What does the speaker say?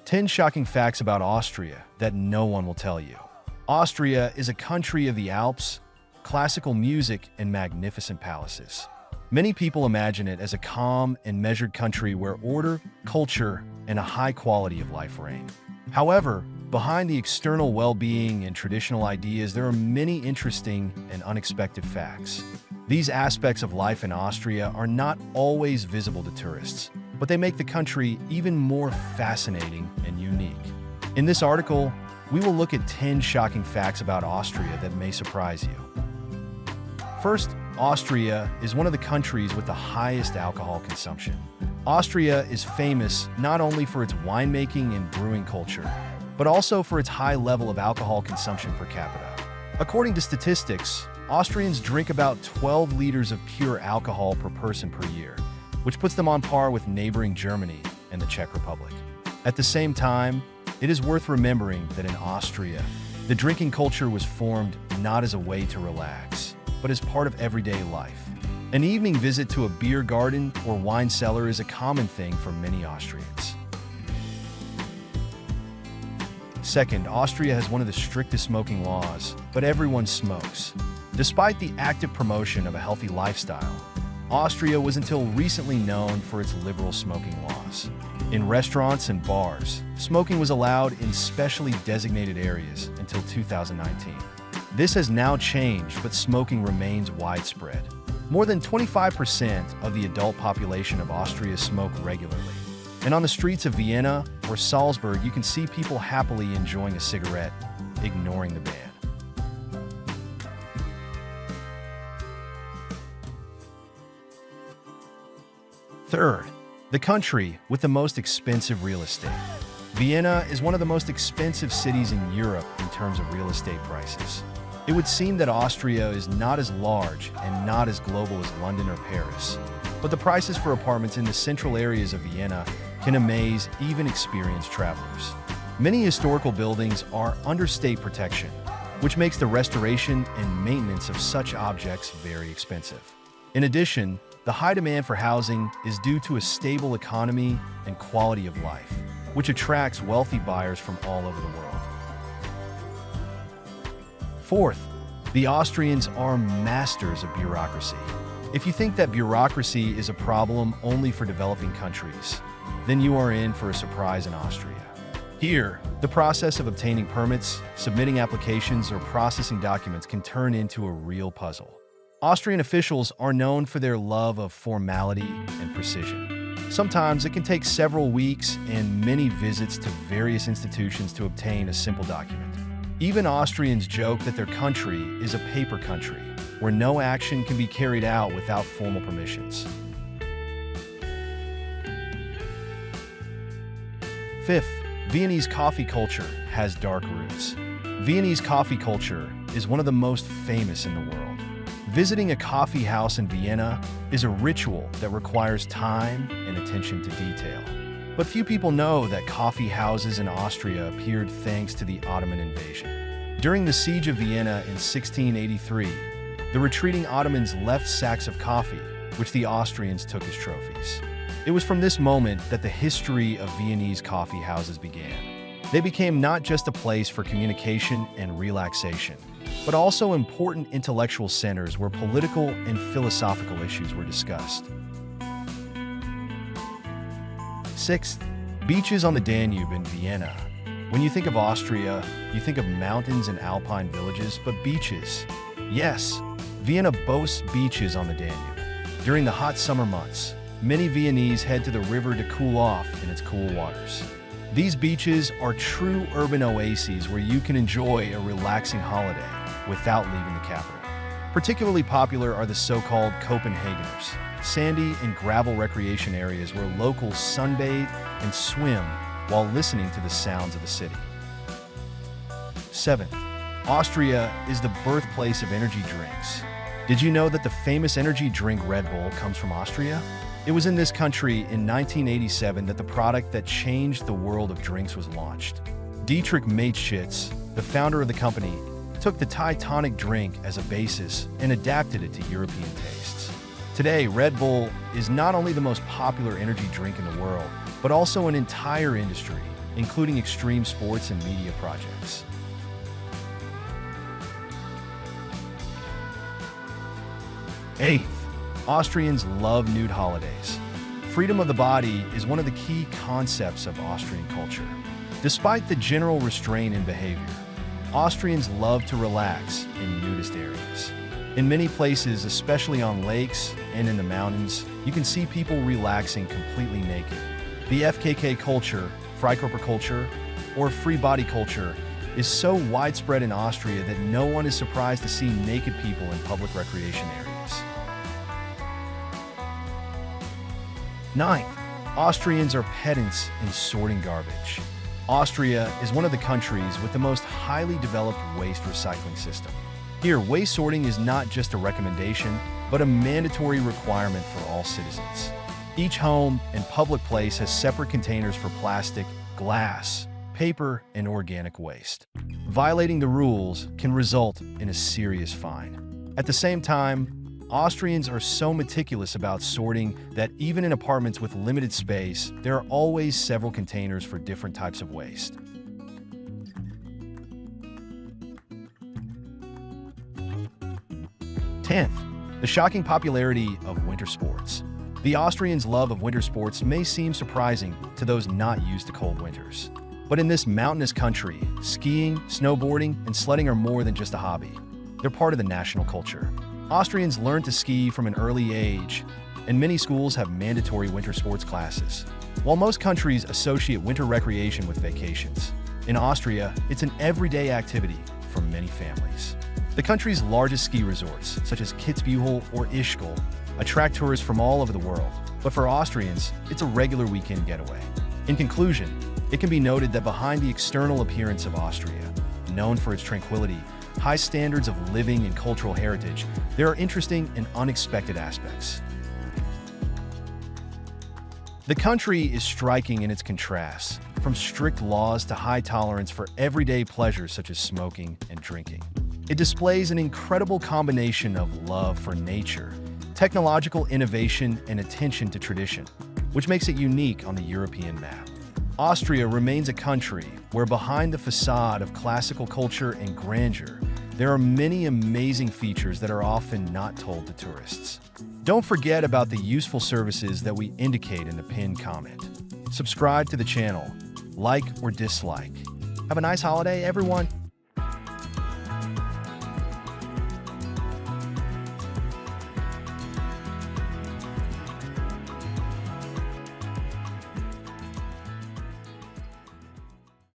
10 shocking facts about Austria that no one will tell you. Austria is a country of the Alps, classical music, and magnificent palaces. Many people imagine it as a calm and measured country where order, culture, and a high quality of life reign. However, behind the external well-being and traditional ideas, there are many interesting and unexpected facts. These aspects of life in Austria are not always visible to tourists, but they make the country even more fascinating and unique. In this article, we will look at 10 shocking facts about Austria that may surprise you. First, Austria is one of the countries with the highest alcohol consumption. Austria is famous not only for its winemaking and brewing culture, but also for its high level of alcohol consumption per capita. According to statistics, Austrians drink about 12 liters of pure alcohol per person per year, which puts them on par with neighboring Germany and the Czech Republic. At the same time, it is worth remembering that in Austria, the drinking culture was formed not as a way to relax, but as part of everyday life. An evening visit to a beer garden or wine cellar is a common thing for many Austrians. Second, Austria has one of the strictest smoking laws, but everyone smokes. Despite the active promotion of a healthy lifestyle, Austria was until recently known for its liberal smoking laws. In restaurants and bars, smoking was allowed in specially designated areas until 2019. This has now changed, but smoking remains widespread. More than 25% of the adult population of Austria smoke regularly. And on the streets of Vienna or Salzburg, you can see people happily enjoying a cigarette, ignoring the ban. Third, the country with the most expensive real estate. Vienna is one of the most expensive cities in Europe in terms of real estate prices. It would seem that Austria is not as large and not as global as London or Paris, but the prices for apartments in the central areas of Vienna can amaze even experienced travelers. Many historical buildings are under state protection, which makes the restoration and maintenance of such objects very expensive. In addition, the high demand for housing is due to a stable economy and quality of life, which attracts wealthy buyers from all over the world. Fourth, the Austrians are masters of bureaucracy. If you think that bureaucracy is a problem only for developing countries, then you are in for a surprise in Austria. Here, the process of obtaining permits, submitting applications, or processing documents can turn into a real puzzle. Austrian officials are known for their love of formality and precision. Sometimes it can take several weeks and many visits to various institutions to obtain a simple document. Even Austrians joke that their country is a paper country, where no action can be carried out without formal permissions. Fifth, Viennese coffee culture has dark roots. Viennese coffee culture is one of the most famous in the world. Visiting a coffee house in Vienna is a ritual that requires time and attention to detail. But few people know that coffee houses in Austria appeared thanks to the Ottoman invasion. During the Siege of Vienna in 1683, the retreating Ottomans left sacks of coffee, which the Austrians took as trophies. It was from this moment that the history of Viennese coffee houses began. They became not just a place for communication and relaxation, but also important intellectual centers where political and philosophical issues were discussed. Sixth, beaches on the Danube in Vienna. When you think of Austria, you think of mountains and alpine villages, but beaches. Yes, Vienna boasts beaches on the Danube. During the hot summer months, many Viennese head to the river to cool off in its cool waters. These beaches are true urban oases where you can enjoy a relaxing holiday without leaving the capital. Particularly popular are the so-called Copenhageners, sandy and gravel recreation areas where locals sunbathe and swim while listening to the sounds of the city. Seventh, Austria is the birthplace of energy drinks. Did you know that the famous energy drink Red Bull comes from Austria? It was in this country in 1987 that the product that changed the world of drinks was launched. Dietrich Mateschitz, the founder of the company, took the Thai tonic drink as a basis and adapted it to European tastes. Today, Red Bull is not only the most popular energy drink in the world, but also an entire industry, including extreme sports and media projects. Eighth, Austrians love nude holidays. Freedom of the body is one of the key concepts of Austrian culture. Despite the general restraint in behavior, Austrians love to relax in nudist areas. In many places, especially on lakes and in the mountains, you can see people relaxing completely naked. The FKK culture, Freikörper culture, or free body culture is so widespread in Austria that no one is surprised to see naked people in public recreation areas. Ninth, Austrians are pedants in sorting garbage. Austria is one of the countries with the most highly developed waste recycling system. Here, waste sorting is not just a recommendation, but a mandatory requirement for all citizens. Each home and public place has separate containers for plastic, glass, paper, and organic waste. Violating the rules can result in a serious fine. At the same time, Austrians are so meticulous about sorting that even in apartments with limited space, there are always several containers for different types of waste. Tenth, the shocking popularity of winter sports. The Austrians' love of winter sports may seem surprising to those not used to cold winters. But in this mountainous country, skiing, snowboarding, and sledding are more than just a hobby. They're part of the national culture. Austrians learn to ski from an early age, and many schools have mandatory winter sports classes. While most countries associate winter recreation with vacations, in Austria, it's an everyday activity for many families. The country's largest ski resorts, such as Kitzbühel or Ischgl, attract tourists from all over the world, but for Austrians, it's a regular weekend getaway. In conclusion, it can be noted that behind the external appearance of Austria, known for its tranquility, high standards of living and cultural heritage, there are interesting and unexpected aspects. The country is striking in its contrasts, from strict laws to high tolerance for everyday pleasures such as smoking and drinking. It displays an incredible combination of love for nature, technological innovation, and attention to tradition, which makes it unique on the European map. Austria remains a country where behind the facade of classical culture and grandeur, there are many amazing features that are often not told to tourists. Don't forget about the useful services that we indicate in the pinned comment. Subscribe to the channel, like or dislike. Have a nice holiday, everyone.